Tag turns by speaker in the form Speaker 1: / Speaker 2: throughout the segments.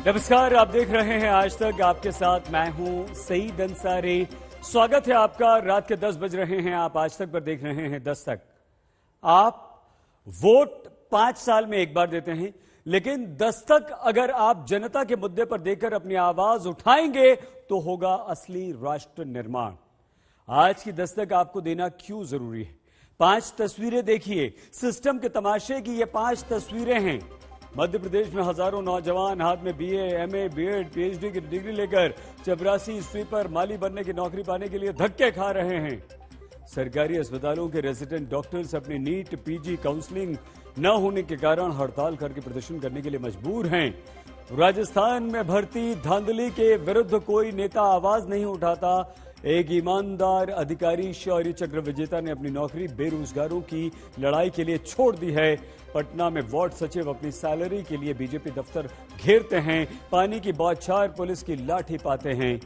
Speaker 1: नमस्कार, आप देख रहे हैं आज तक। आपके साथ मैं हूं सईद अंसारी। स्वागत है आपका। रात के 10 बज रहे हैं। आप आज तक पर देख रहे हैं 10 तक। आप वोट 5 साल में एक बार देते हैं, लेकिन 10 तक अगर आप जनता के मुद्दे पर देकर अपनी आवाज उठाएंगे तो होगा असली राष्ट्र निर्माण। आज की 10 तक आपको देना क्यों जरूरी है? 5 तस्वीरें देखिए। सिस्टम के तमाशे की ये 5 तस्वीरें हैं। मध्य प्रदेश में हजारों नौजवान हाथ में बीए, एमए, बीएड, पीएचडी की डिग्री लेकर चपरासी, स्वीपर, माली बनने की नौकरी पाने के लिए धक्के खा रहे हैं। सरकारी अस्पतालों के रेजिडेंट डॉक्टर्स अपनी नीट, पीजी, काउंसलिंग न होने के कारण हड़ताल करके प्रदर्शन करने के लिए मजबूर हैं। राजस्थान में भर्ती धांधली के विरुद्ध कोई नेता आवाज नहीं उठाता। एक ईमानदार अधिकारी शौर्य चक्र विजेता ने अपनी नौकरी बेरोजगारों की लड़ाई के लिए छोड़ दी है। पटना में वार्ड सचिव अपनी सैलरी के लिए बीजेपी दफ्तर घेरते हैं। पानी की बौछार, पुलिस की लाठी पाते हैं।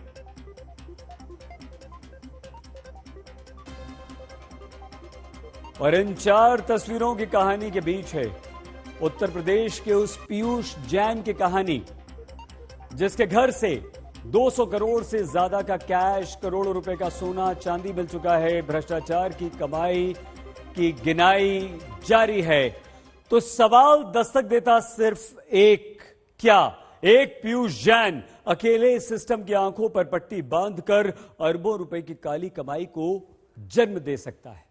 Speaker 1: और इन 4 तस्वीरों की कहानी के बीच है उत्तर प्रदेश के उस पीयूष जैन की कहानी, जिसके घर से 200 करोड़ से ज्यादा का कैश, करोड़ों रुपए का सोना चांदी मिल चुका है। भ्रष्टाचार की कमाई की गिनाई जारी है। तो सवाल दस्तक देता सिर्फ एक, क्या एक पीयूष जैन अकेले सिस्टम की आंखों पर पट्टी बांधकर अरबों रुपए की काली कमाई को जन्म दे सकता है?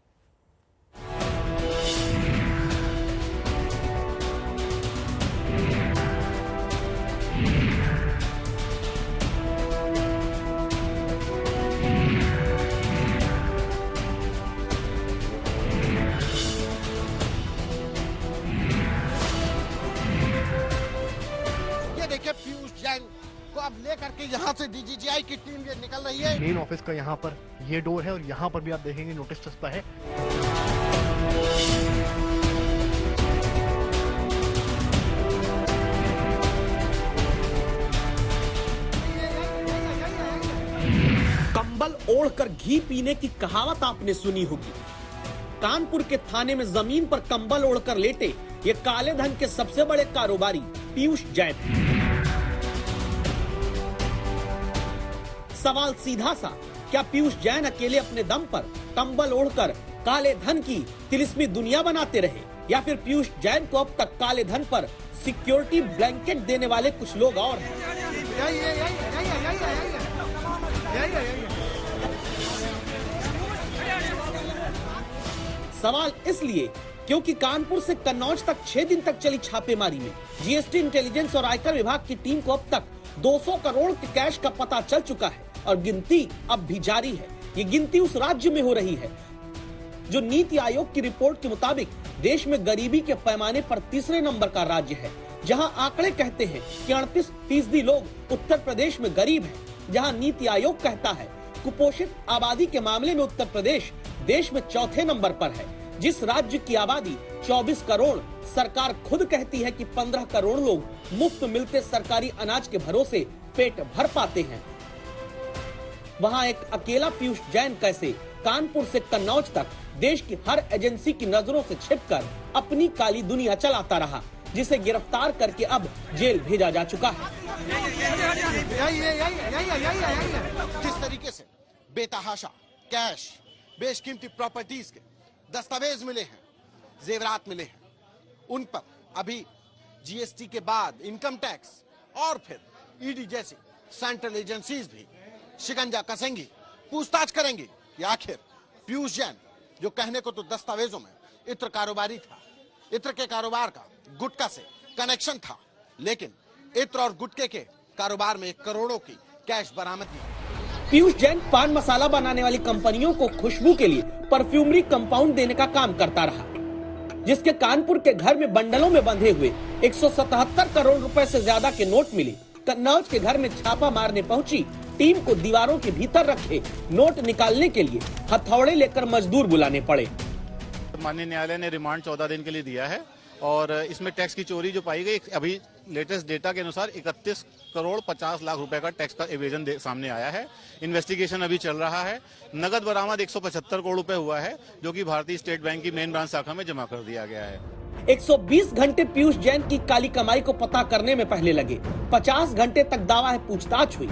Speaker 2: पीयूष जैन को अब लेकर के यहाँ से डीजीजीआई की टीम ये निकल रही है।
Speaker 3: मेन ऑफिस का यहाँ पर ये डोर है और यहाँ पर भी आप देखेंगे नोटिस चस्पा है।
Speaker 4: कंबल ओढ़कर घी पीने की कहावत आपने सुनी होगी। कानपुर के थाने में जमीन पर कंबल ओढ़कर लेटे ये काले धन के सबसे बड़े कारोबारी पीयूष जैन। सवाल सीधा सा, क्या पीयूष जैन अकेले अपने दम पर कंबल ओढ़कर काले धन की तिलिस्मी दुनिया बनाते रहे, या फिर पीयूष जैन को अब तक काले धन पर सिक्योरिटी ब्लैंकेट देने वाले कुछ लोग और हैं? सवाल इसलिए क्योंकि कानपुर से कन्नौज तक 6 दिन तक चली छापेमारी में जीएसटी, इंटेलिजेंस और आयकर विभाग की टीम को अब तक 200 करोड़ के कैश का पता चल चुका है और गिनती अब भी जारी है। ये गिनती उस राज्य में हो रही है जो नीति आयोग की रिपोर्ट के मुताबिक देश में गरीबी के पैमाने पर तीसरे नंबर का राज्य है, जहां आंकड़े कहते हैं कि 38% लोग उत्तर प्रदेश में गरीब हैं, जहां नीति आयोग कहता है कुपोषित आबादी के मामले में उत्तर प्रदेश देश में चौथे नंबर पर है। जिस राज्य की आबादी 24 करोड़, सरकार खुद कहती है कि 15 करोड़ लोग मुफ्त मिलते सरकारी अनाज के भरोसे पेट भर पाते हैं, वहां एक अकेला पीयूष जैन कैसे कानपुर से कन्नौज तक देश की हर एजेंसी की नजरों से छिपकर अपनी काली दुनिया चलाता रहा, जिसे गिरफ्तार करके अब जेल भेजा जा चुका है।
Speaker 2: जिस तरीके से बेतहाशा कैश, बेशकीमती प्रॉपर्टीज के दस्तावेज मिले हैं, जेवरात मिले हैं, उन पर अभी जीएसटी के बाद इनकम टैक्स और फिर ईडी जैसी सेंट्रल एजेंसीज भी शिकंजा कसेंगी, पूछताछ करेंगी कि आखिर पीयूष जैन, जो कहने को तो दस्तावेजों में इत्र कारोबारी था, इत्र के कारोबार का गुटखा से कनेक्शन था, लेकिन इत्र और गुटखे के कारोबार में करोड़ों की कैश बरामदगी।
Speaker 4: पीयूष जैन पान मसाला बनाने वाली कंपनियों को खुशबू के लिए परफ्यूमरी कंपाउंड देने का काम करता रहा, जिसके कानपुर के घर में बंडलों में बंधे हुए 177 करोड़ रुपए से ज्यादा के नोट मिले। कन्नौज के घर में छापा मारने पहुंची टीम को दीवारों के भीतर रखे नोट निकालने के लिए हथौड़े लेकर मजदूर बुलाने पड़े।
Speaker 5: माननीय न्यायालय ने रिमांड 14 दिन के लिए दिया है और इसमें टैक्स की चोरी जो पाई गई, अभी लेटेस्ट डेटा के अनुसार 31 करोड़ 50 लाख रुपए का टैक्स का एवेजन सामने आया है। इन्वेस्टिगेशन अभी चल रहा है। नगद बरामद 175 करोड़ रुपए हुआ है, जो कि भारतीय स्टेट बैंक की मेन ब्रांच शाखा में जमा कर दिया गया है।
Speaker 4: 120 घंटे पीयूष जैन की काली कमाई को पता करने में पहले लगे। 50 घंटे तक दावा है पूछताछ हुई।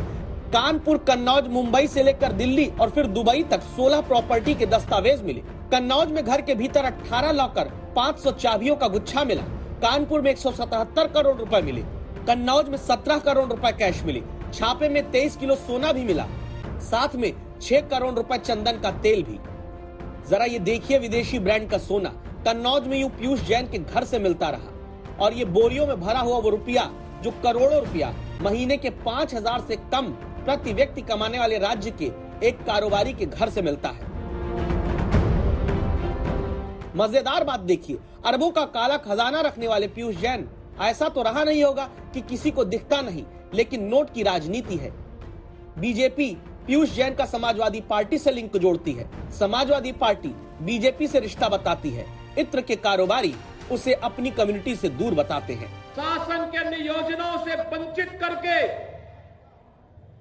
Speaker 4: कानपुर, कन्नौज, मुंबई से लेकर दिल्ली और फिर दुबई तक 16 प्रॉपर्टी के दस्तावेज मिले। कन्नौज में घर के भीतर 18 लॉकर, 500 चाबियों का गुच्छा मिला। कानपुर में 177 करोड़ रुपए मिले। कन्नौज में 17 करोड़ रुपए कैश मिले। छापे में 23 किलो सोना भी मिला, साथ में 6 करोड़ रुपए चंदन का तेल भी। जरा ये देखिए विदेशी ब्रांड का सोना कन्नौज में यूं पीयूष जैन के घर से मिलता रहा, और ये बोरियों में भरा हुआ वो रुपया जो करोड़ों रुपया महीने के 5,000 से कम प्रति व्यक्ति कमाने वाले राज्य के एक कारोबारी के घर से मिलता है। मजेदार बात देखिए, अरबों का काला खजाना रखने वाले पीयूष जैन ऐसा तो रहा नहीं होगा कि किसी को दिखता नहीं, लेकिन नोट की राजनीति है। बीजेपी पीयूष जैन का समाजवादी पार्टी से लिंक जोड़ती है, समाजवादी पार्टी बीजेपी से रिश्ता बताती है। इत्र के कारोबारी उसे अपनी कम्युनिटी से दूर बताते हैं।
Speaker 6: शासन के नियोजनों से वंचित करके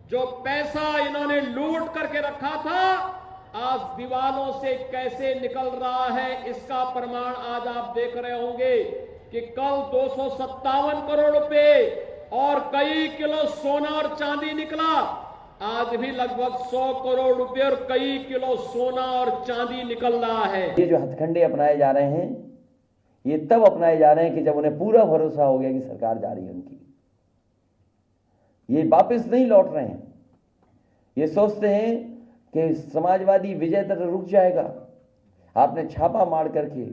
Speaker 6: जो पैसा इन्होंने लूट करके रखा था, आज दीवालों से कैसे निकल रहा है, इसका प्रमाण आज आप देख रहे होंगे कि कल 257 करोड़ रुपए और कई किलो सोना और चांदी निकला। आज भी लगभग 100 करोड़ रुपए और कई किलो सोना और चांदी निकल रहा है।
Speaker 7: ये जो हथकंडे अपनाए जा रहे हैं, ये तब अपनाए जा रहे हैं कि जब उन्हें पूरा भरोसा हो गया कि सरकार जा रही है उनकी। ये वापस नहीं लौट रहे हैं। ये सोचते हैं कि समाजवादी विजय तक रुक जाएगा। आपने छापा मार करके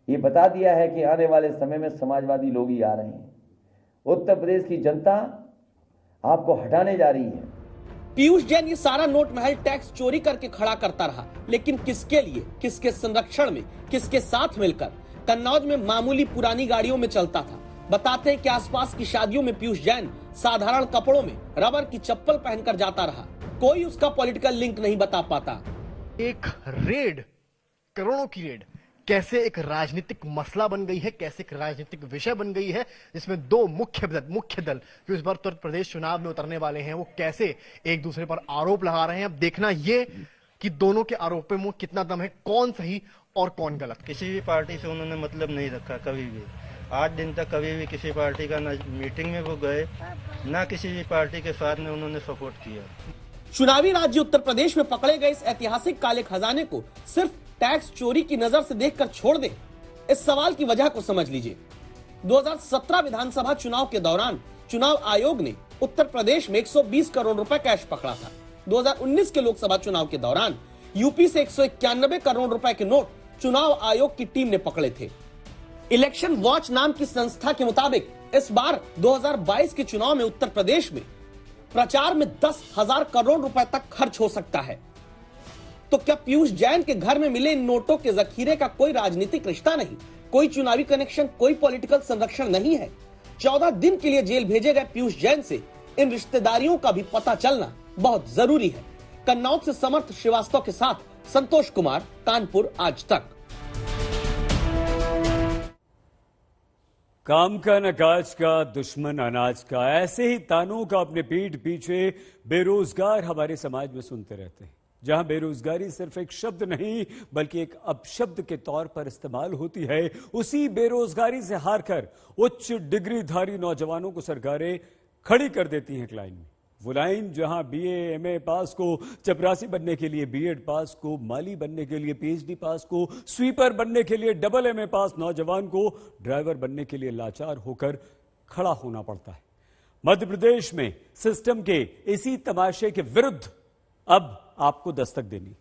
Speaker 7: ये बता दिया है कि आने वाले समय में समाजवादी लोग ही आ रहे हैं। उत्तर प्रदेश की जनता आपको हटाने जा रही है।
Speaker 4: पीयूष जैन ये सारा नोट महल टैक्स चोरी करके खड़ा करता रहा, लेकिन किसके लिए, किसके संरक्षण में, किसके साथ मिलकर? कन्नौज में मामूली पुरानी गाड़ियों में चलता था। बताते हैं कि आसपास की शादियों में पीयूष जैन साधारण कपड़ों में रबर की चप्पल पहनकर जाता रहा। कोई उसका पॉलिटिकल लिंक नहीं बता पाता।
Speaker 3: एक रेड, करोड़ों की रेड कैसे एक राजनीतिक मसला बन गई है, कैसे एक राजनीतिक विषय बन गई है, जिसमें दो मुख्य दल जो इस बार उत्तर प्रदेश चुनाव में उतरने वाले हैं, वो कैसे एक दूसरे पर आरोप लगा रहे हैं। अब देखना ये कि दोनों के आरोपों में कितना दम है, कौन सही और कौन गलत।
Speaker 8: किसी भी पार्टी से उन्होंने मतलब नहीं रखा कभी भी। आज दिन तक कभी भी किसी पार्टी का न मीटिंग में वो गए, न किसी भी पार्टी के साथ में उन्होंने सपोर्ट किया।
Speaker 4: चुनावी राज्य उत्तर प्रदेश में पकड़े गए इस ऐतिहासिक काले खजाने को सिर्फ टैक्स चोरी की नजर से देखकर छोड़ दें? इस सवाल की वजह को समझ लीजिए। 2017 विधानसभा चुनाव के दौरान चुनाव आयोग ने उत्तर प्रदेश में 120 करोड़ रुपए कैश पकड़ा था। 2019 के लोकसभा चुनाव के दौरान यूपी से 191 करोड़ रुपए के नोट चुनाव आयोग की टीम ने पकड़े थे। इलेक्शन वॉच नाम की संस्था के मुताबिक इस बार 2022 के चुनाव में उत्तर प्रदेश में प्रचार में 10,000 करोड़ रुपए तक खर्च हो सकता है। तो क्या पीयूष जैन के घर में मिले इन नोटों के जखीरे का कोई राजनीतिक रिश्ता नहीं, कोई चुनावी कनेक्शन, कोई पॉलिटिकल संरक्षण नहीं है? 14 दिन के लिए जेल भेजे गए पीयूष जैन से इन रिश्तेदारियों का भी पता चलना बहुत जरूरी है। कन्नौज से समर्थ श्रीवास्तव के साथ संतोष कुमार, कानपुर आज तक।
Speaker 1: काम का न काज का, दुश्मन अनाज का, ऐसे ही तानों का अपने पीठ पीछे बेरोजगार हमारे समाज में सुनते रहते हैं। जहां बेरोजगारी सिर्फ एक शब्द नहीं बल्कि एक अपशब्द के तौर पर इस्तेमाल होती है, उसी बेरोजगारी से हारकर उच्च डिग्रीधारी नौजवानों को सरकारें खड़ी कर देती हैं लाइन में। वो लाइन जहां बीए एमए पास को चपरासी बनने के लिए, बीएड पास को माली बनने के लिए, पीएचडी पास को स्वीपर बनने के लिए, डबल एमए पास नौजवान को ड्राइवर बनने के लिए लाचार होकर खड़ा होना पड़ता है। मध्य प्रदेश में सिस्टम के इसी तमाशे के विरुद्ध अब आपको दस्तक देनी।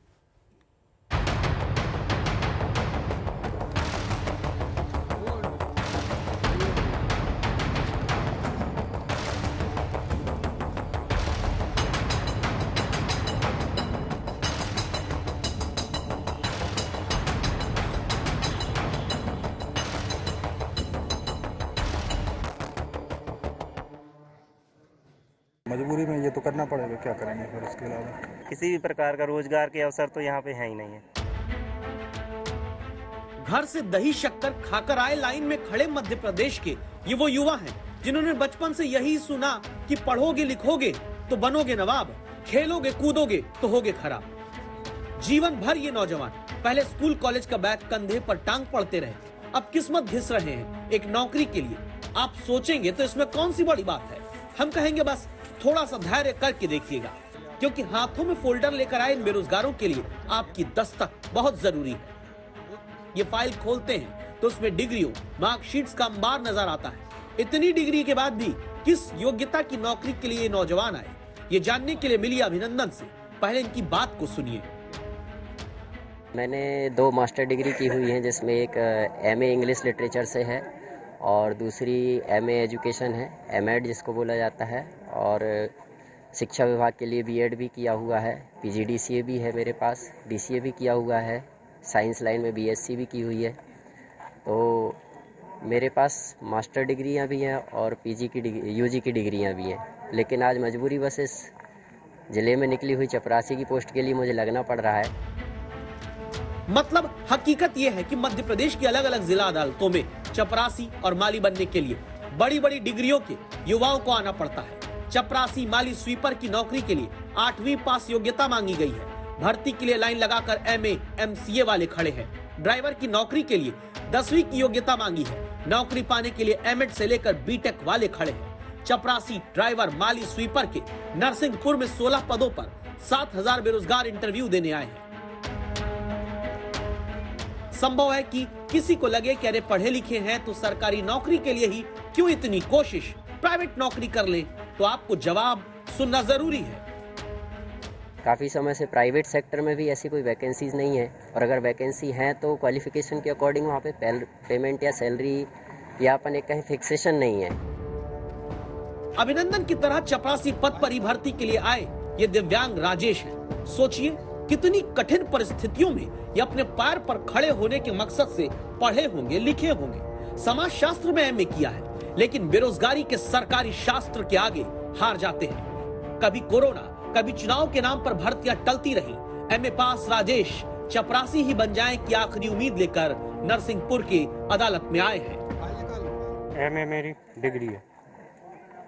Speaker 9: मजबूरी में ये तो करना पड़ेगा, क्या करेंगे फिर उसके अलावा।
Speaker 10: किसी भी प्रकार का रोजगार के अवसर तो यहाँ पे है ही नहीं है।
Speaker 4: घर से दही शक्कर खाकर आए लाइन में खड़े मध्य प्रदेश के ये वो युवा हैं जिन्होंने बचपन से यही सुना कि पढ़ोगे लिखोगे तो बनोगे नवाब, खेलोगे कूदोगे तो होगे खराब। जीवन भर ये नौजवान पहले स्कूल कॉलेज का बैग कंधे पर टांग पड़ते रहे, अब किस्मत घिस रहे हैं एक नौकरी के लिए। आप सोचेंगे तो इसमें कौन सी बड़ी बात है। हम कहेंगे बस थोड़ा सा धैर्य करके देखिएगा, क्योंकि हाथों में फोल्डर लेकर आए इन बेरोजगारों के लिए आपकी दस्तक बहुत जरूरी है। ये फाइल खोलते हैं तो उसमें डिग्रियों, मार्कशीट्स का अंबार नजर आता है। इतनी डिग्री के बाद भी किस योग्यता की नौकरी के लिए ये नौजवान आए, ये जानने के लिए मिली अभिनंदन से। पहले इनकी बात को सुनिए।
Speaker 11: मैंने 2 मास्टर डिग्री की हुई है, जिसमें एक एमए इंग्लिश लिटरेचर से है और दूसरी एमए एजुकेशन है, एमएड जिसको बोला जाता है। और शिक्षा विभाग के लिए बीएड भी किया हुआ है, पीजीडीसीए भी है मेरे पास, डीसीए भी किया हुआ है, साइंस लाइन में बीएससी भी की हुई है। तो मेरे पास मास्टर डिग्रियां भी हैं और पीजी की यूजी की डिग्रियां भी हैं। लेकिन आज मजबूरी बस इस ज़िले में निकली हुई चपरासी की पोस्ट के लिए मुझे लगना पड़ रहा है।
Speaker 4: मतलब हकीकत यह है कि मध्य प्रदेश की अलग अलग जिला अदालतों में चपरासी और माली बनने के लिए बड़ी बड़ी डिग्रियों के युवाओं को आना पड़ता है। चपरासी, माली, स्वीपर की नौकरी के लिए 8वीं पास योग्यता मांगी गई है। भर्ती के लिए लाइन लगाकर एमए, एमसीए वाले खड़े हैं। ड्राइवर की नौकरी के लिए 10वीं की योग्यता मांगी है। नौकरी पाने के लिए एमएड से लेकर बीटेक वाले खड़े हैं। चपरासी, ड्राइवर, माली, स्वीपर के नरसिंहपुर में 16 पदों पर 7000 बेरोजगार इंटरव्यू देने आए हैं। संभव है कि किसी को लगे कि अरे पढ़े लिखे हैं तो सरकारी नौकरी के लिए ही क्यों इतनी कोशिश, प्राइवेट नौकरी कर ले। तो आपको जवाब सुनना जरूरी है।
Speaker 11: काफ़ी समय से प्राइवेट सेक्टर में भी ऐसी कोई वैकेंसीज नहीं है, और अगर वैकेंसी है तो क्वालिफिकेशन के अकॉर्डिंग वहाँ पे पेमेंट या सैलरी या अपन एक कहीं फिक्सेशन नहीं है।
Speaker 4: अभिनंदन की तरह चपरासी पद पर ही भर्ती के लिए आए ये दिव्यांग राजेश है। सोचिए कितनी कठिन परिस्थितियों में ये अपने पैर पर खड़े होने के मकसद से पढ़े होंगे, लिखे होंगे। समाज शास्त्र में एमए किया है, लेकिन बेरोजगारी के सरकारी शास्त्र के आगे हार जाते हैं। कभी कोरोना, कभी चुनाव के नाम पर भर्तियां टलती रही। एमए पास राजेश चपरासी ही बन जाएं की आखिरी उम्मीद लेकर नरसिंहपुर की अदालत में आए हैं।
Speaker 12: एमए मेरी डिग्री है,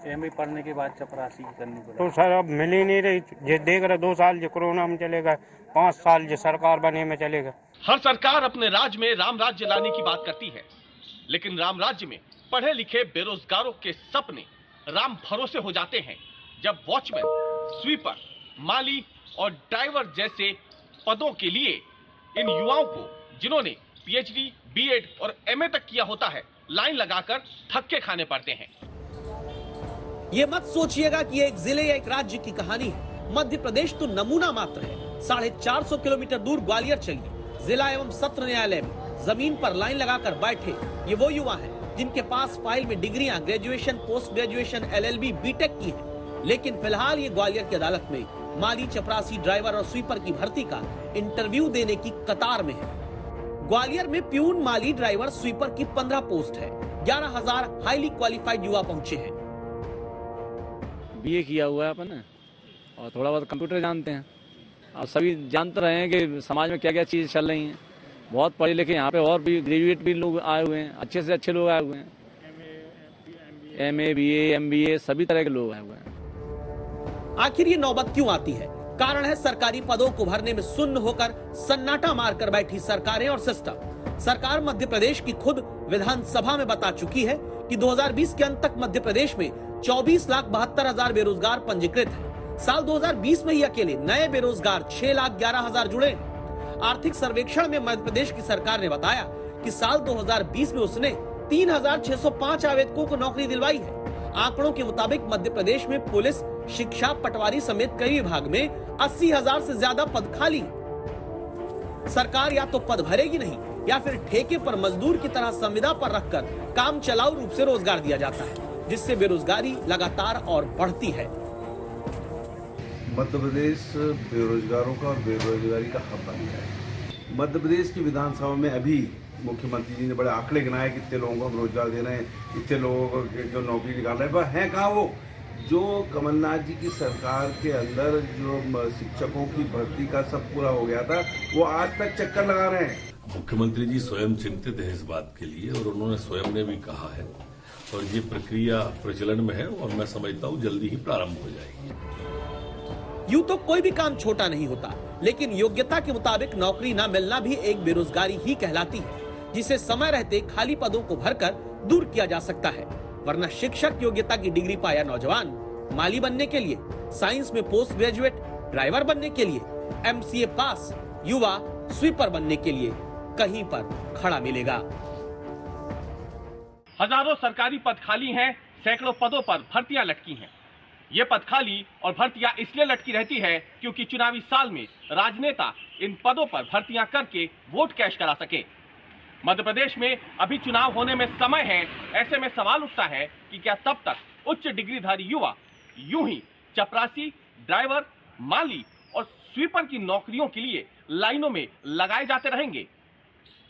Speaker 10: एमए पढ़ने के बाद चपरासी करनी पड़ी
Speaker 12: तो सर अब मिल ही नहीं रही। जे देख रहे 2 साल जो कोरोना में चलेगा, 5 साल जो सरकार बने में चलेगा।
Speaker 13: हर सरकार अपने राज्य में राम राज्य लाने की बात करती है, लेकिन राम राज्य में पढ़े लिखे बेरोजगारों के सपने राम भरोसे हो जाते हैं जब वॉचमैन, स्वीपर, माली और ड्राइवर जैसे पदों के लिए इन युवाओं को, जिन्होंने पीएचडी, बीएड और एमए तक किया होता है, लाइन लगाकर धक्के खाने पड़ते हैं।
Speaker 4: ये मत सोचिएगा कि एक जिले या एक राज्य की कहानी है। मध्य प्रदेश तो नमूना मात्र है। 450 किलोमीटर दूर ग्वालियर चलिए, जिला एवं सत्र न्यायालय में जमीन पर लाइन लगाकर बैठे ये वो युवा हैं जिनके पास फाइल में डिग्रियां graduation, post graduation, LLB, BTech की है। लेकिन फिलहाल ये ग्वालियर की अदालत में माली, चपरासी, ड्राइवर और स्वीपर की भर्ती का इंटरव्यू देने की कतार में है। ग्वालियर में प्यून, माली, ड्राइवर, स्वीपर की 15 पोस्ट है। 11,000 हाईली क्वालिफाइड युवा पहुंचे हैं।
Speaker 14: बीए किया हुआ है अपन ने, और थोड़ा बहुत कंप्यूटर जानते हैं। अब सभी जानते रहे हैं कि समाज में क्या क्या चीज़ चल रही हैं। बहुत पढ़े लिखे यहाँ पे और भी ग्रेजुएट भी लोग आए हुए हैं, अच्छे से अच्छे लोग आए हुए हैं। एमए, बीए, एमबीए सभी तरह के लोग आए हुए हैं।
Speaker 4: आखिर ये नौबत क्यों आती है? कारण है सरकारी पदों को भरने में सुन्न होकर सन्नाटा मारकर बैठी सरकारें और सिस्टम। सरकार मध्य प्रदेश की खुद विधानसभा में बता चुकी है कि 2020 के अंत तक मध्य प्रदेश में 24,72,000 बेरोजगार पंजीकृत हैं। साल 2020 में ही अकेले नए बेरोजगार 6,11,000 जुड़े हैं। आर्थिक सर्वेक्षण में मध्य प्रदेश की सरकार ने बताया कि साल 2020 में उसने 3,605 आवेदकों को नौकरी दिलवाई है। आंकड़ों के मुताबिक मध्य प्रदेश में पुलिस, शिक्षा, पटवारी समेत कई विभाग में 80,000 से ज्यादा पद खाली हैं। सरकार या तो पद भरेगी नहीं या फिर ठेके पर मजदूर की तरह संविदा पर रखकर काम चलाऊ रूप से रोजगार दिया जाता है, जिससे बेरोजगारी लगातार और बढ़ती है।
Speaker 15: मध्य प्रदेश बेरोजगारों का और बेरोजगारी का हब बन गया है। मध्य प्रदेश की विधानसभा में अभी मुख्यमंत्री जी ने बड़े आंकड़े गिनाए, कितने लोगों को हम रोजगार दे रहे हैं, इतने लोगों को जो नौकरी निकाल रहे हैं। पर हैं कहाँ वो जो कमलनाथ जी की सरकार के अंदर जो शिक्षकों की भर्ती का सब पूरा हो गया था, वो आज तक चक्कर लगा रहे हैं।
Speaker 16: मुख्यमंत्री जी स्वयं चिंतित है इस बात के लिए, और उन्होंने स्वयं ने भी कहा है, और ये प्रक्रिया प्रचलन में है और मैं समझता हूँ जल्दी ही प्रारंभ हो जाएगी।
Speaker 4: यूं तो कोई भी काम छोटा नहीं होता, लेकिन योग्यता के मुताबिक नौकरी न मिलना भी एक बेरोजगारी ही कहलाती है। जिसे समय रहते खाली पदों को भरकर दूर किया जा सकता है। वरना शिक्षक योग्यता की डिग्री पाया नौजवान माली बनने के लिए, साइंस में पोस्ट ग्रेजुएट ड्राइवर बनने के लिए, MCA पास युवा स्वीपर बनने के लिए कहीं पर खड़ा मिलेगा।
Speaker 13: हजारों सरकारी पद खाली हैं, सैकड़ों पदों पर भर्तियां लटकी हैं। ये पद खाली और भर्तियां इसलिए लटकी रहती है क्योंकि चुनावी साल में राजनेता इन पदों पर भर्तियां करके वोट कैश करा सके। मध्य प्रदेश में अभी चुनाव होने में समय है। ऐसे में सवाल उठता है कि क्या तब तक उच्च डिग्रीधारी युवा यूं ही चपरासी, ड्राइवर, माली और स्वीपर की नौकरियों के लिए लाइनों में लगाए जाते रहेंगे।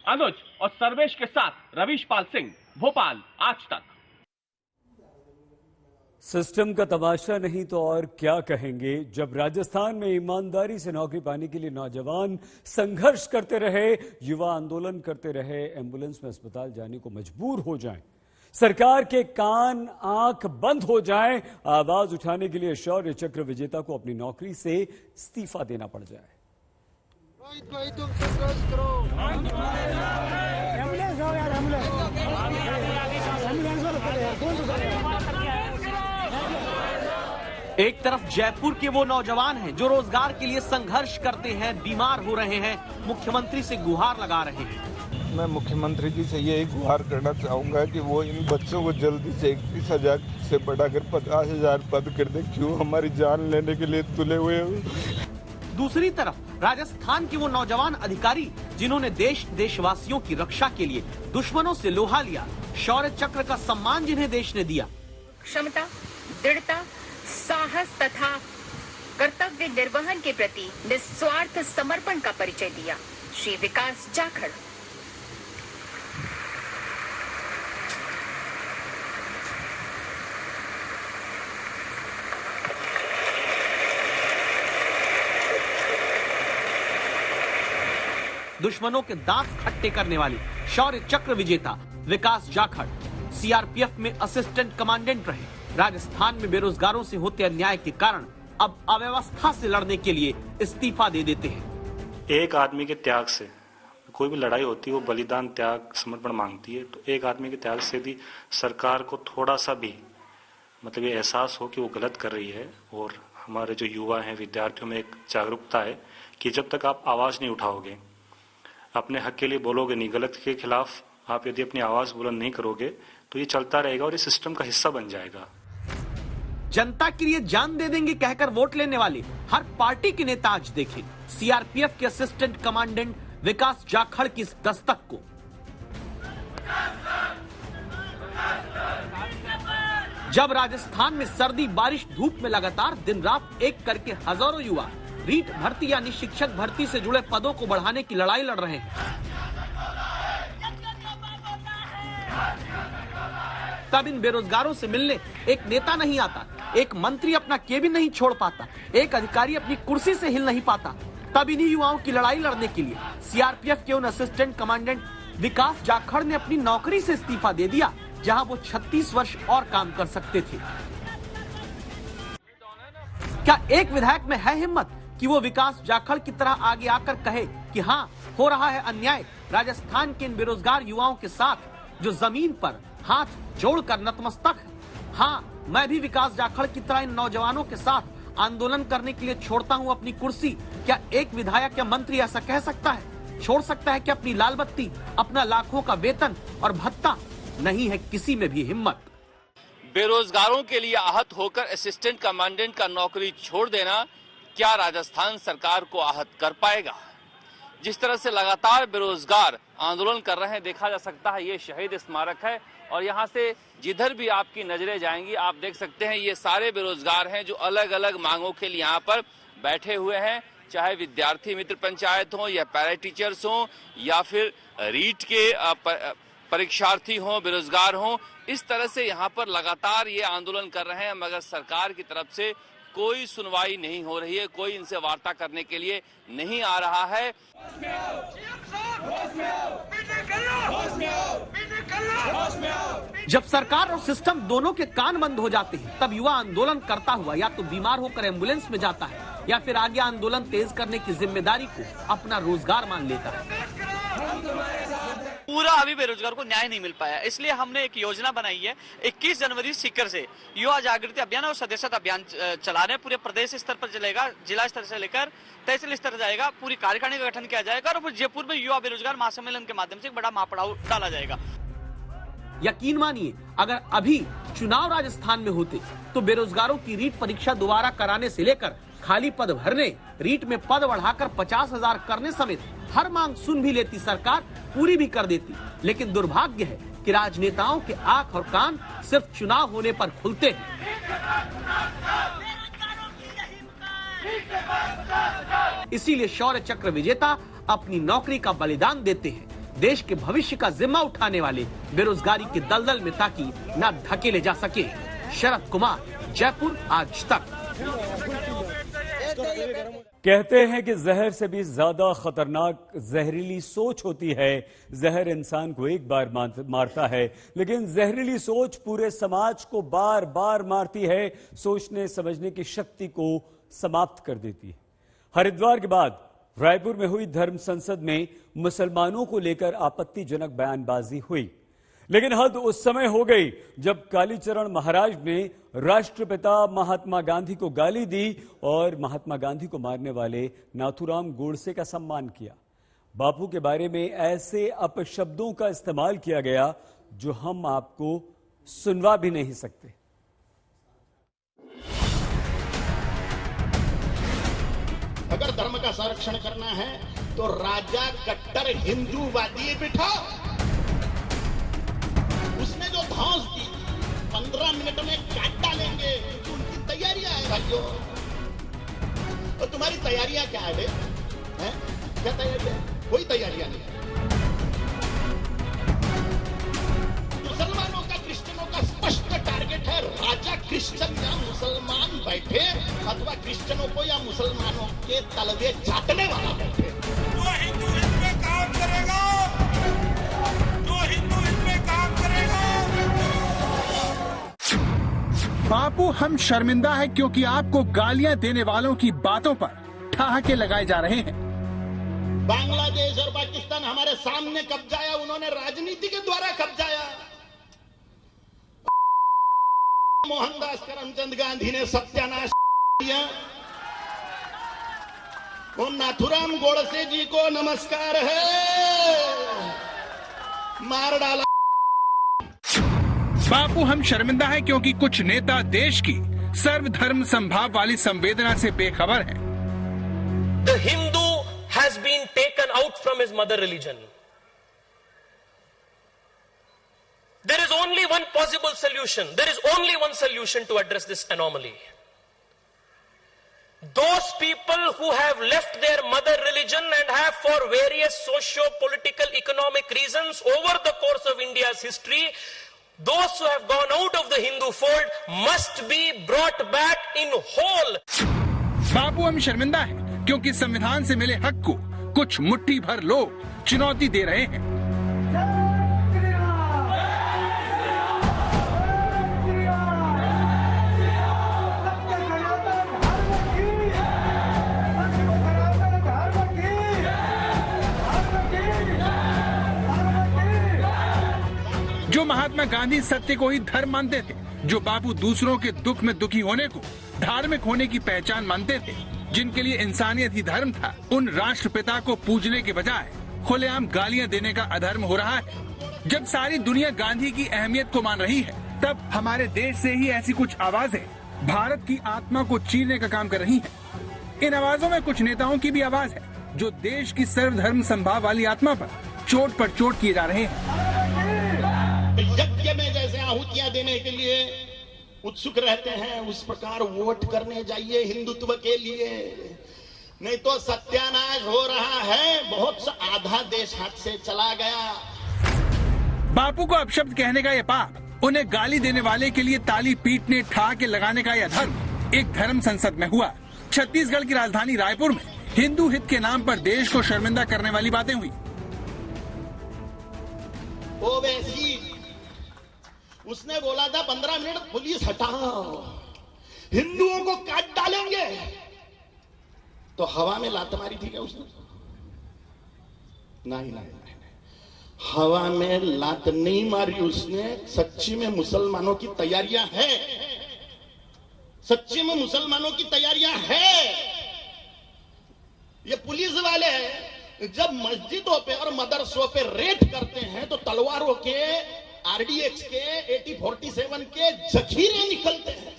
Speaker 13: अनुज और सर्वेश के साथ रवीश पाल सिंह, भोपाल, आज तक।
Speaker 1: सिस्टम का तमाशा नहीं तो और क्या कहेंगे। जब राजस्थान में ईमानदारी से नौकरी पाने के लिए नौजवान संघर्ष करते रहे, युवा आंदोलन करते रहे, एम्बुलेंस में अस्पताल जाने को मजबूर हो जाएं, सरकार के कान आंख बंद हो जाएं, आवाज उठाने के लिए शौर्य चक्र विजेता को अपनी नौकरी से इस्तीफा देना पड़ जाए।
Speaker 4: एक तरफ जयपुर के वो नौजवान हैं जो रोजगार के लिए संघर्ष करते हैं, बीमार हो रहे हैं, मुख्यमंत्री से गुहार लगा रहे हैं।
Speaker 17: मैं मुख्यमंत्री जी से यही गुहार करना चाहूंगा कि वो इन बच्चों को जल्दी से 31,000 से बढ़ाकर 50,000 पद कर दे। क्यों हमारी जान लेने के लिए तुले हुए हैं।
Speaker 4: दूसरी तरफ राजस्थान के वो नौजवान अधिकारी जिन्होंने देशवासियों की रक्षा के लिए दुश्मनों से लोहा लिया, शौर्य चक्र का सम्मान जिन्हें देश ने दिया।
Speaker 18: क्षमता, दृढ़ता, साहस तथा कर्तव्य निर्वहन के प्रति निस्वार्थ समर्पण का परिचय दिया श्री विकास जाखड़।
Speaker 4: दुश्मनों के दांत खट्टे करने वाले शौर्य चक्र विजेता विकास जाखड़ CRPF में असिस्टेंट कमांडेंट रहे। राजस्थान में बेरोजगारों से होते अन्याय के कारण अब अव्यवस्था से लड़ने के लिए इस्तीफा दे देते हैं।
Speaker 19: एक आदमी के त्याग से कोई भी लड़ाई होती है, वो बलिदान, त्याग, समर्पण मांगती है। तो एक आदमी के त्याग से भी सरकार को थोड़ा सा भी मतलब ये एहसास हो कि वो गलत कर रही है। और हमारे जो युवा हैं, विद्यार्थियों में एक जागरूकता है कि जब तक आप आवाज नहीं उठाओगे, अपने हक के लिए बोलोगे नहीं, गलत के खिलाफ आप यदि अपनी आवाज बुलंद नहीं करोगे तो ये चलता रहेगा और ये सिस्टम का हिस्सा बन जाएगा।
Speaker 4: जनता के लिए जान दे देंगे कहकर वोट लेने वाले हर पार्टी के नेता आज देखें CRPF के असिस्टेंट कमांडेंट विकास जाखड़ की इस दस्तक को। जब राजस्थान में सर्दी, बारिश, धूप में लगातार दिन रात एक करके हजारों युवा रीट भर्ती यानी शिक्षक भर्ती से जुड़े पदों को बढ़ाने की लड़ाई लड़ रहे हैं, तब इन बेरोजगारों से मिलने एक नेता नहीं आता, एक मंत्री अपना केबिन नहीं छोड़ पाता, एक अधिकारी अपनी कुर्सी से हिल नहीं पाता। तब इन्हीं युवाओं की लड़ाई लड़ने के लिए CRPF के उन असिस्टेंट कमांडेंट विकास जाखड़ ने अपनी नौकरी से इस्तीफा दे दिया, जहां वो 36 वर्ष और काम कर सकते थे। क्या एक विधायक में है हिम्मत कि वो विकास जाखड़ की तरह आगे आकर कहे कि हाँ, हो रहा है अन्याय राजस्थान के इन बेरोजगार युवाओं के साथ जो जमीन पर हाथ जोड़कर नतमस्तक है। हाँ, मैं भी विकास जाखड़ की तरह इन नौजवानों के साथ आंदोलन करने के लिए छोड़ता हूं अपनी कुर्सी। क्या एक विधायक या मंत्री ऐसा कह सकता है? छोड़ सकता है कि अपनी लाल बत्ती, अपना लाखों का वेतन और भत्ता? नहीं है किसी में भी हिम्मत।
Speaker 20: बेरोजगारों के लिए आहत होकर असिस्टेंट कमांडेंट का नौकरी छोड़ देना क्या राजस्थान सरकार को आहत कर पाएगा? जिस तरह से लगातार बेरोजगार आंदोलन कर रहे हैं, देखा जा सकता है ये शहीद स्मारक है और यहाँ से जिधर भी आपकी नजरें जाएंगी आप देख सकते हैं ये सारे बेरोजगार हैं जो अलग अलग मांगों के लिए यहाँ पर बैठे हुए हैं, चाहे विद्यार्थी मित्र पंचायत हो या पैरा टीचर्स हो या फिर रीट के परीक्षार्थी हो, बेरोजगार हो। इस तरह से यहाँ पर लगातार ये आंदोलन कर रहे हैं, मगर सरकार की तरफ से कोई सुनवाई नहीं हो रही है, कोई इनसे वार्ता करने के लिए नहीं आ रहा है।
Speaker 4: जब सरकार और सिस्टम दोनों के कान बंद हो जाते हैं, तब युवा आंदोलन करता हुआ या तो बीमार होकर एम्बुलेंस में जाता है या फिर आगे आंदोलन तेज करने की जिम्मेदारी को अपना रोजगार मान लेता है।
Speaker 21: पूरा अभी बेरोजगार को न्याय नहीं मिल पाया। इसलिए हमने एक योजना बनाई है, 21 जनवरी सीकर से युवा जागृति अभियान और सदस्यता अभियान चला रहे हैं। पूरे प्रदेश स्तर पर चलेगा, जिला स्तर से लेकर तहसील स्तर जाएगा, पूरी कार्यकारिणी का गठन किया जाएगा और जयपुर में युवा बेरोजगार महासम्मेलन के माध्यम से एक बड़ा महापड़ाव डाला जाएगा।
Speaker 4: यकीन मानिए, अगर अभी चुनाव राजस्थान में होते तो बेरोजगारों की रीट परीक्षा दोबारा कराने से लेकर खाली पद भरने, रीट में पद बढ़ाकर 50,000 करने समेत हर मांग सुन भी लेती सरकार, पूरी भी कर देती। लेकिन दुर्भाग्य है कि राजनेताओं के आंख और कान सिर्फ चुनाव होने पर खुलते हैं। इसीलिए शौर्य चक्र विजेता अपनी नौकरी का बलिदान देते हैं, देश के भविष्य का जिम्मा उठाने वाले बेरोजगारी के दलदल में ताकि न धकेले जा सके। शरद कुमार, जयपुर, आज तक।
Speaker 1: कहते हैं कि जहर से भी ज्यादा खतरनाक जहरीली सोच होती है। जहर इंसान को एक बार मारता है, लेकिन जहरीली सोच पूरे समाज को बार बार मारती है, सोचने समझने की शक्ति को समाप्त कर देती है। हरिद्वार के बाद रायपुर में हुई धर्म संसद में मुसलमानों को लेकर आपत्तिजनक बयानबाजी हुई, लेकिन हद उस समय हो गई जब कालीचरण महाराज ने राष्ट्रपिता महात्मा गांधी को गाली दी और महात्मा गांधी को मारने वाले नाथूराम गोडसे का सम्मान किया। बापू के बारे में ऐसे अपशब्दों का इस्तेमाल किया गया जो हम आपको सुनवा भी नहीं सकते।
Speaker 2: अगर धर्म का संरक्षण करना है तो राजा कट्टर हिंदूवादी बिठाओ। उसने जो धौंस दी 15 मिनट में काट डालेंगे, तो उनकी तैयारियां है भाइयों। और तुम्हारी तैयारियां क्या है? क्या तैयारियां? कोई तैयारियां नहीं। मुसलमानों का, क्रिश्चियनों का स्पष्ट टारगेट है, राजा क्रिश्चियन या मुसलमान बैठे अथवा क्रिश्चियनों को या मुसलमानों के तलवे चाटने वाला बैठे। जो हिंदू इसमें काम करेगा, जो हिंदू इसमें काम करेगा।
Speaker 22: बापू, हम शर्मिंदा है क्योंकि आपको गालियां देने वालों की बातों पर ठहाके लगाए जा रहे हैं।
Speaker 2: बांग्लादेश और पाकिस्तान हमारे सामने कब्जाया, उन्होंने राजनीति के द्वारा कब्जाया। मोहनदास करमचंद गांधी ने सत्यानाश किया। और नाथूराम गोडसे जी को नमस्कार है, मार डाला।
Speaker 22: बापू, हम शर्मिंदा है क्योंकि कुछ नेता देश की सर्वधर्म संभाव वाली संवेदना से बेखबर हैं।
Speaker 23: The Hindu has been taken out from his mother religion. There is only one possible solution. There is only one solution to address this anomaly. Those people who have left their mother religion and have, for various socio-political, economic reasons over the course of India's history, those who have gone out of the Hindu fold must be brought back in whole.
Speaker 22: बापू, हम शर्मिंदा हैं क्योंकि संविधान से मिले हक को कुछ मुट्ठी भर लोग चुनौती दे रहे हैं। जो महात्मा गांधी सत्य को ही धर्म मानते थे, जो बापू दूसरों के दुख में दुखी होने को धार्मिक होने की पहचान मानते थे, जिनके लिए इंसानियत ही धर्म था, उन राष्ट्रपिता को पूजने के बजाय खुलेआम गालियां देने का अधर्म हो रहा है। जब सारी दुनिया गांधी की अहमियत को मान रही है, तब हमारे देश से ही ऐसी कुछ आवाजें भारत की आत्मा को चीरने का काम कर रही हैं। इन आवाजों में कुछ नेताओं की भी आवाज है जो देश की सर्वधर्म संभाव वाली आत्मा पर चोट किए जा रहे हैं।
Speaker 2: यज्ञ में जैसे आहुतियां देने के लिए उत्सुक रहते हैं, उस प्रकार वोट करने जाइए हिंदुत्व के लिए, नहीं तो सत्यानाश हो रहा है। बहुत सा आधा देश हाथ से चला गया।
Speaker 22: बापू को अपशब्द कहने का यह पाप, उन्हें गाली देने वाले के लिए ताली पीटने ठहाके लगाने का यह धर्म एक धर्म संसद में हुआ। छत्तीसगढ़ की राजधानी रायपुर में हिंदू हित के नाम पर देश को शर्मिंदा करने वाली बातें हुई।
Speaker 2: ओवैसी उसने बोला था 15 मिनट पुलिस हटाओ, हिंदुओं को काट डालेंगे, तो हवा में लात मारी थी क्या उसने? नहीं,
Speaker 5: हवा में लात नहीं मारी उसने। सच्ची में मुसलमानों की तैयारियां है, सच्ची में मुसलमानों की तैयारियां है। ये पुलिस वाले जब मस्जिदों पे और मदरसों पे रेड करते हैं तो तलवारों के, आरडीएक्स के, AK-47 के जखीरे निकलते हैं।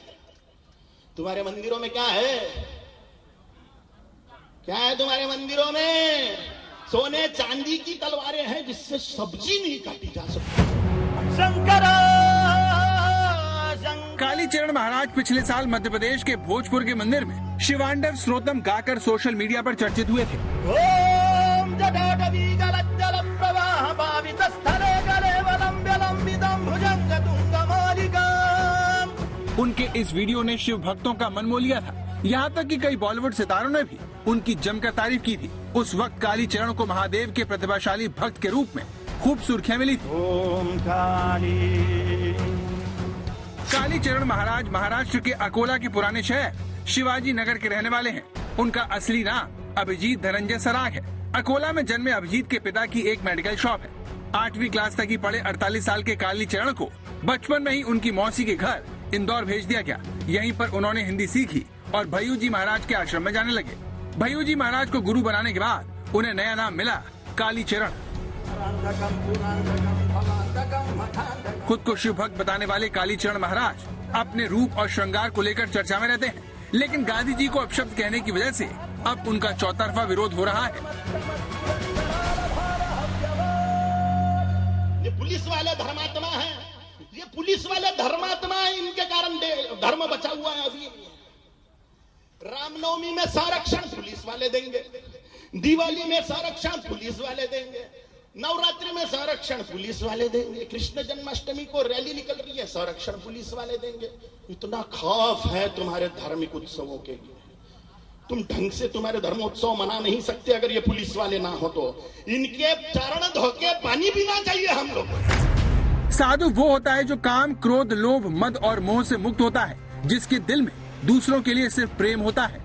Speaker 5: तुम्हारे मंदिरों में क्या है? क्या है तुम्हारे मंदिरों में? सोने चांदी की तलवारें हैं जिससे सब्जी नहीं काटी जा सकती।
Speaker 22: कालीचरण महाराज पिछले साल मध्य प्रदेश के भोजपुर के मंदिर में शिवांडर स्रोतम गाकर सोशल मीडिया पर चर्चित हुए थे।
Speaker 5: ओम जटाटवी गलज्जलं प्रवाह भावितस्थले गले वलंब्यलंबितं भुजंगतुंगमालिकाम्।
Speaker 22: उनके इस वीडियो ने शिव भक्तों का मन मोह लिया था। यहाँ तक कि कई बॉलीवुड सितारों ने भी उनकी जमकर तारीफ की थी। उस वक्त कालीचरण को महादेव के प्रतिभाशाली भक्त के रूप में खूब सुर्खियां मिली थी।
Speaker 5: ओम
Speaker 22: कालीचरण महाराज महाराष्ट्र के अकोला के पुराने शहर शिवाजी नगर के रहने वाले हैं। उनका असली नाम अभिजीत धनंजय सराग है। अकोला में जन्मे अभिजीत के पिता की एक मेडिकल शॉप है। 8वीं क्लास तक ही पढ़े 48 साल के कालीचरण को बचपन में ही उनकी मौसी के घर इंदौर भेज दिया गया। यहीं पर उन्होंने हिंदी सीखी और भैयू जी महाराज के आश्रम में जाने लगे। भैयू जी महाराज को गुरु बनाने के बाद उन्हें नया नाम मिला कालीचरण। खुद को शिव भक्त बताने वाले कालीचरण महाराज अपने रूप और श्रृंगार को लेकर चर्चा में रहते हैं, लेकिन गांधी जी को अपशब्द कहने की वजह से अब उनका चौतरफा विरोध हो रहा है।
Speaker 5: ये पुलिस वाले धर्मात्मा हैं, ये पुलिस वाले धर्मात्मा हैं, इनके कारण धर्म बचा हुआ है। अभी रामनवमी में संरक्षण पुलिस वाले देंगे, दिवाली में संरक्षण पुलिस वाले देंगे, नवरात्रि में संरक्षण पुलिस वाले देंगे, कृष्ण जन्माष्टमी को रैली निकल रही है संरक्षण पुलिस वाले देंगे। इतना खौफ है तुम्हारे धार्मिक उत्सवों के लिए, तुम ढंग से तुम्हारे धर्मोत्सव मना नहीं सकते अगर ये पुलिस वाले ना हो तो। इनके चरण धोके पानी पीना चाहिए हम लोग।
Speaker 22: साधु वो होता है जो काम, क्रोध, लोभ, मद और मोह से मुक्त होता है, जिसके दिल में दूसरों के लिए सिर्फ प्रेम होता है।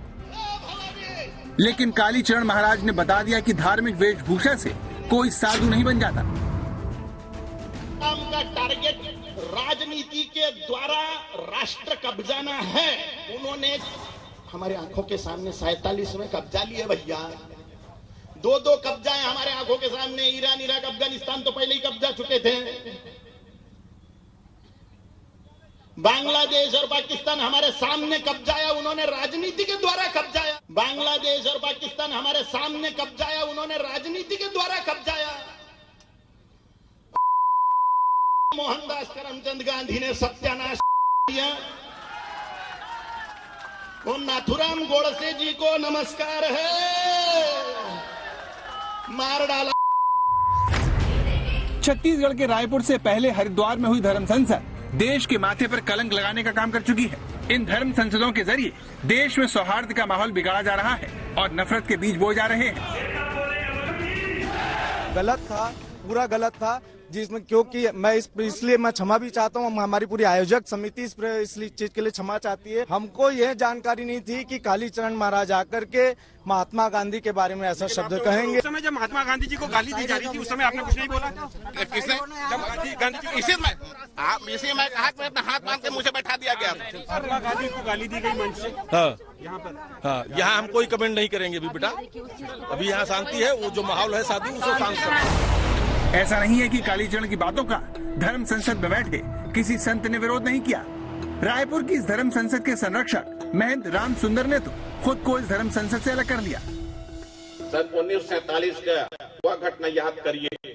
Speaker 22: लेकिन कालीचरण महाराज ने बता दिया कि धार्मिक वेशभूषा से कोई साधु नहीं बन जाता।
Speaker 5: का टारगेट राजनीति के द्वारा राष्ट्र कब्जाना है। उन्होंने हमारे आंखों के सामने 47 में कब्जा लिए भैया, 2 कब्जा है हमारे आंखों के सामने। ईरान, इराक, अफगानिस्तान तो पहले ही कब्जा चुके थे। बांग्लादेश और पाकिस्तान हमारे सामने कब्जाया, उन्होंने राजनीति के द्वारा कब्जाया। बांग्लादेश और पाकिस्तान हमारे सामने कब्जाया, उन्होंने राजनीति के द्वारा कब्जाया। मोहनदास करमचंद गांधी ने सत्यानाश किया। और नाथुराम गोडसे जी को नमस्कार है, मार डाला।
Speaker 22: छत्तीसगढ़ के रायपुर से पहले हरिद्वार में हुई धर्म संसद देश के माथे पर कलंक लगाने का काम कर चुकी है। इन धर्म संसदों के जरिए देश में सौहार्द का माहौल बिगाड़ा जा रहा है और नफरत के बीज बोए जा रहे हैं।
Speaker 6: गलत था, पूरा गलत था, जिसमें क्योंकि मैं इसलिए मैं क्षमा भी चाहता हूँ। हमारी पूरी आयोजक समिति इस चीज के लिए क्षमा चाहती है। हमको यह जानकारी नहीं थी कि कालीचरण महाराज आकर के महात्मा गांधी के बारे में ऐसा शब्द कहेंगे।
Speaker 7: उस समय जब महात्मा गांधी जी को गाली दी जा रही थी उस समय आपने कुछ नहीं बोला?
Speaker 2: किसने? इसे मैं कहा कि अपना हाथ बांध के मुझे बैठा दिया गया।
Speaker 7: महात्मा गांधी को गाली दी गई मंच से।
Speaker 24: हाँ,
Speaker 7: यहाँ पर
Speaker 24: हाँ, यहाँ हम कोई कमेंट नहीं करेंगे अभी बेटा। अभी यहाँ शांति है, वो जो माहौल है साधु उसे शांत करें।
Speaker 22: ऐसा नहीं है कि कालीचरण की बातों का धर्म संसद में बैठे किसी संत ने विरोध नहीं किया। रायपुर की इस धर्म संसद के संरक्षक महंत राम सुंदर ने तो खुद को इस धर्म संसद से अलग कर लिया।
Speaker 25: सन 1947 का वह घटना याद करिए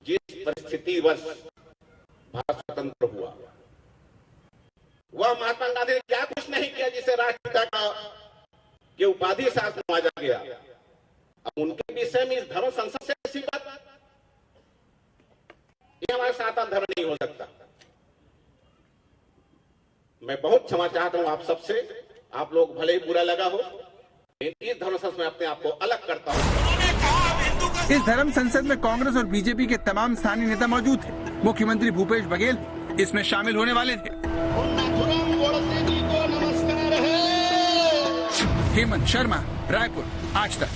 Speaker 25: जिस परिस्थिति वर्ष भारत स्वतंत्र हुआ। वह महात्मा गांधी ने क्या कुछ नहीं किया जिसे राष्ट्रपिता का के उपाधि से नवाजा गया। अब उनके विषय में इस धर्म संसद से ऐसी बात, ये हमारे साथ धर्म नहीं हो सकता। मैं बहुत क्षमा चाहता हूं आप सबसे, आप लोग भले ही बुरा लगा हो, इस धर्म संसद में अपने आप को अलग करता हूं।
Speaker 22: इस धर्म संसद में कांग्रेस और बीजेपी के तमाम स्थानीय नेता मौजूद थे। मुख्यमंत्री भूपेश बघेल इसमें शामिल होने वाले थे। हेमंत शर्मा, रायपुर, आज तक।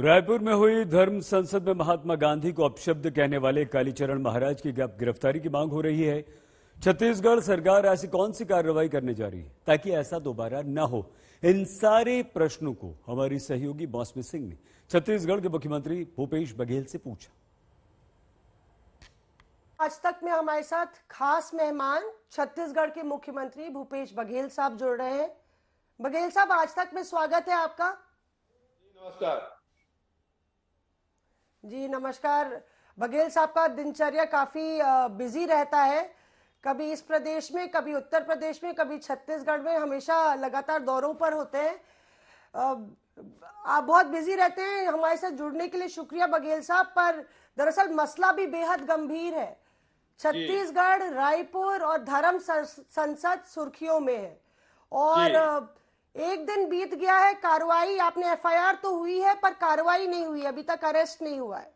Speaker 1: रायपुर में हुई धर्म संसद में महात्मा गांधी को अपशब्द कहने वाले कालीचरण महाराज की गिरफ्तारी की मांग हो रही है। छत्तीसगढ़ सरकार ऐसी कौन सी कार्रवाई करने जा रही है ताकि ऐसा दोबारा न हो? इन सारे प्रश्नों को हमारी सहयोगी मौसमी सिंह ने छत्तीसगढ़ के मुख्यमंत्री भूपेश बघेल से पूछा।
Speaker 3: आज तक में हमारे साथ खास मेहमान छत्तीसगढ़ के मुख्यमंत्री भूपेश बघेल साहब जुड़ रहे हैं। बघेल साहब, आज तक में स्वागत है आपका।
Speaker 25: नमस्कार
Speaker 3: जी, नमस्कार। बघेल साहब का दिनचर्या काफी बिजी रहता है, कभी इस प्रदेश में, कभी उत्तर प्रदेश में, कभी छत्तीसगढ़ में, हमेशा लगातार दौरों पर होते हैं। आप बहुत बिजी रहते हैं। हमारे साथ जुड़ने के लिए शुक्रिया बघेल साहब। पर दरअसल मसला भी बेहद गंभीर है। छत्तीसगढ़, रायपुर और धर्म संसद सुर्खियों में है और एक दिन बीत गया है, कार्रवाई, आपने एफआईआर तो हुई है पर कार्रवाई नहीं हुई, अभी तक अरेस्ट नहीं हुआ है।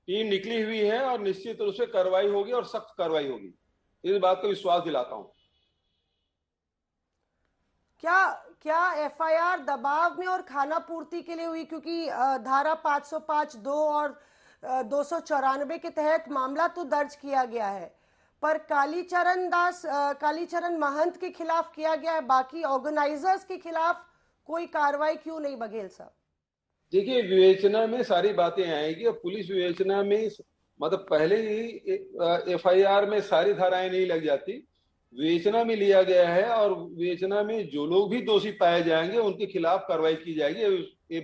Speaker 25: टीम निकली हुई है और निश्चित रूप से कार्रवाई होगी और सख्त कार्रवाई होगी, इस बात का विश्वास दिलाता हूं।
Speaker 3: क्या एफआईआर दबाव में और खाना पूर्ति के लिए हुई? क्योंकि धारा 505(2) और 294 के तहत मामला तो दर्ज किया गया है, पर कालीचरण महंत के खिलाफ किया गया है, बाकी ऑर्गेनाइजर्स के खिलाफ कोई कार्रवाई क्यों नहीं बघेल साहब?
Speaker 25: देखिए, विवेचना में सारी बातें आएगी और पुलिस विवेचना में मतलब पहले ही एफआईआर में सारी धाराएं नहीं लग जाती, विवेचना में लिया गया है और विवेचना में जो लोग भी दोषी पाए जाएंगे उनके खिलाफ कार्रवाई की जाएगी। इस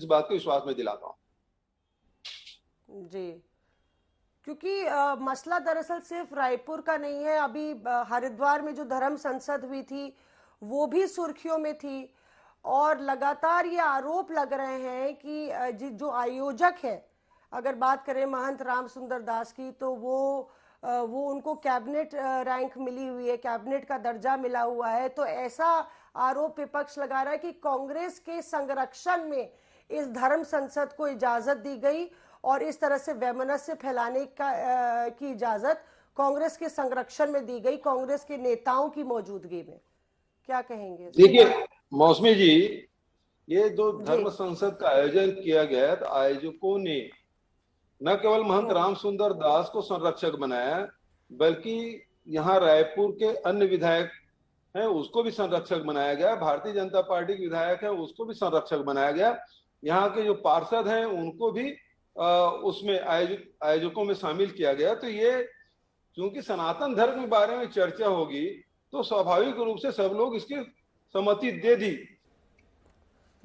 Speaker 25: बात को विश्वास में दिलाता हूं
Speaker 3: जी। क्योंकि मसला दरअसल सिर्फ रायपुर का नहीं है। अभी हरिद्वार में जो धर्म संसद हुई थी वो भी सुर्खियों में थी और लगातार ये आरोप लग रहे हैं कि जो आयोजक है, अगर बात करें महंत राम सुंदर दास की, तो वो उनको कैबिनेट रैंक मिली हुई है, कैबिनेट का दर्जा मिला हुआ है। तो ऐसा आरोप विपक्ष लगा रहा है कि कांग्रेस के संरक्षण में इस धर्म संसद को इजाजत दी गई और इस तरह से वैमनस्य फैलाने की इजाजत कांग्रेस के संरक्षण में दी गई, कांग्रेस के नेताओं की मौजूदगी में। क्या कहेंगे?
Speaker 25: देखिए मौसमी जी, ये जो धर्म संसद का आयोजन किया गया, तो आयोजकों ने न केवल महंत राम सुंदर दास को संरक्षक बनाया, बल्कि यहाँ रायपुर के अन्य विधायक हैं उसको भी संरक्षक बनाया गया, भारतीय जनता पार्टी के विधायक है उसको भी संरक्षक बनाया गया, यहाँ के जो पार्षद हैं उनको भी उसमें आयोजकों में शामिल किया गया। तो ये क्योंकि सनातन धर्म के बारे में चर्चा होगी तो स्वाभाविक रूप से सब लोग इसकी सहमति दे दी।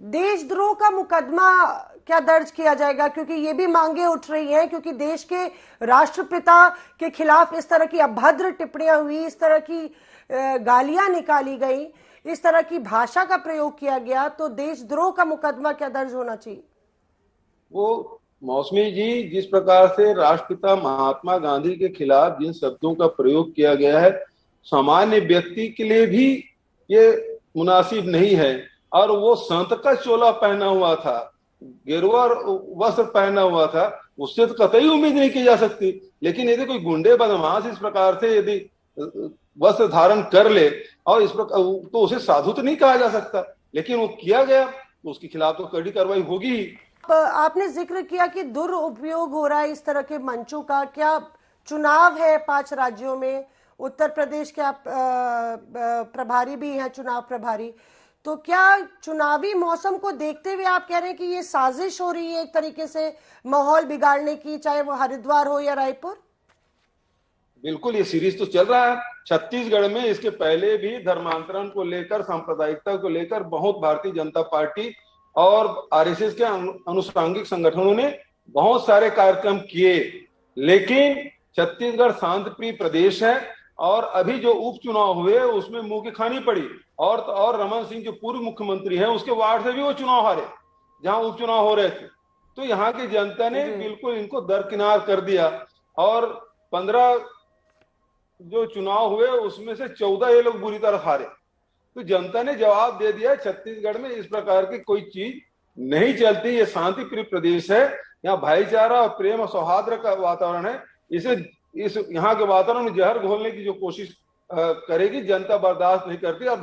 Speaker 3: देशद्रोह का मुकदमा क्या दर्ज किया जाएगा? क्योंकि ये भी मांगे उठ रही हैं, क्योंकि देश के राष्ट्रपिता के खिलाफ इस तरह की अभद्र टिप्पणियां हुई, इस तरह की गालियां निकाली गई, इस तरह की भाषा का प्रयोग किया गया, तो देशद्रोह का मुकदमा क्या दर्ज होना चाहिए?
Speaker 25: वो मौसमी जी, जिस प्रकार से राष्ट्रपिता महात्मा गांधी के खिलाफ जिन शब्दों का प्रयोग किया गया है, सामान्य व्यक्ति के लिए भी ये मुनासिब नहीं है। और वो संत का चोला पहना हुआ था, गेरुआ वस्त्र पहना हुआ था, उससे तो कतई उम्मीद नहीं की जा सकती। लेकिन यदि कोई गुंडे बदमाश इस प्रकार से यदि वस्त्र धारण कर ले और इस प्रकार, तो उसे साधु तो नहीं कहा जा सकता, लेकिन वो किया गया तो उसके खिलाफ तो कड़ी कार्रवाई होगी ही।
Speaker 3: आपने जिक्र किया कि दुरुपयोग हो रहा है इस तरह के मंचों का। क्या चुनाव है 5 राज्यों में, उत्तर प्रदेश के आप प्रभारी भी हैं, चुनाव प्रभारी, तो क्या चुनावी मौसम को देखते हुए आप कह रहे हैं कि ये साजिश हो रही है एक तरीके से माहौल बिगाड़ने की, चाहे वो हरिद्वार हो या रायपुर?
Speaker 25: बिल्कुल, ये सीरीज तो चल रहा है छत्तीसगढ़ में। इसके पहले भी धर्मांतरण को लेकर, सांप्रदायिकता को लेकर बहुत भारतीय जनता पार्टी और आरएसएस के अनुषांगिक संगठनों ने बहुत सारे कार्यक्रम किए, लेकिन छत्तीसगढ़ शांत प्रिय प्रदेश है और अभी जो उपचुनाव हुए उसमें मुंह की खानी पड़ी। और रमन सिंह जो पूर्व मुख्यमंत्री हैं उसके वार्ड से भी वो चुनाव हारे जहां उपचुनाव हो रहे थे। तो यहाँ की जनता ने बिल्कुल इनको दरकिनार कर दिया और 15 जो चुनाव हुए उसमें से 14 ये लोग बुरी तरह हारे। तो जनता ने जवाब दे दिया, छत्तीसगढ़ में इस प्रकार की कोई चीज नहीं चलती। ये शांति प्रिय प्रदेश है, यहाँ भाईचारा और प्रेम और सौहार्द का वातावरण है। इस यहाँ के वातावरण में जहर घोलने की जो कोशिश करेगी जनता बर्दाश्त नहीं करती और